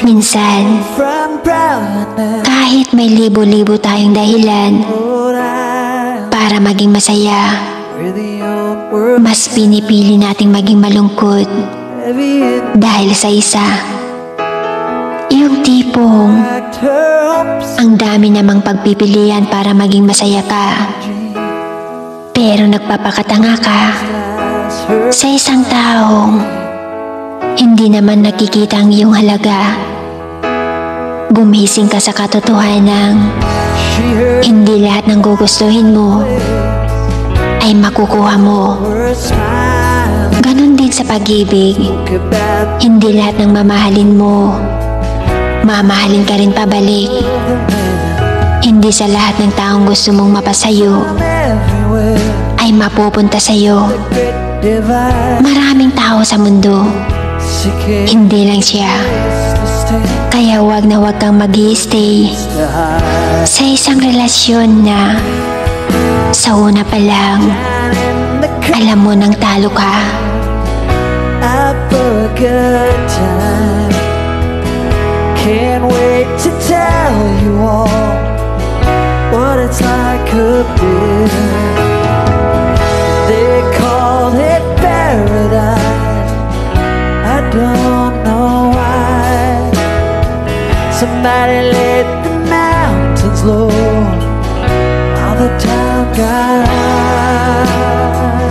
Minsan, kahit may libo-libo tayong dahilan para maging masaya, mas pinipili nating maging malungkot dahil sa isa. Yung tipong ang dami namang pagpipilian para maging masaya ka, pero nagpapakatanga ka sa isang taong hindi naman nakikita ang iyong halaga. Gumising ka sa katotohanan, hindi lahat ng gugustuhin mo ay makukuha mo. Ganon din sa pag-ibig, hindi lahat ng mamahalin mo, mamahalin ka rin pabalik. Hindi sa lahat ng taong gusto mong mapasayo ay mapupunta sa'yo. Maraming tao sa mundo, hindi lang siya. Kaya wag na wag kang mag-i-stay sa isang relasyon na sa una pa lang alam mo nang talo ka. Can't wait to tell you all what it's like up there. They call it paradise, I don't know why. Somebody let the mountains low while the time got high.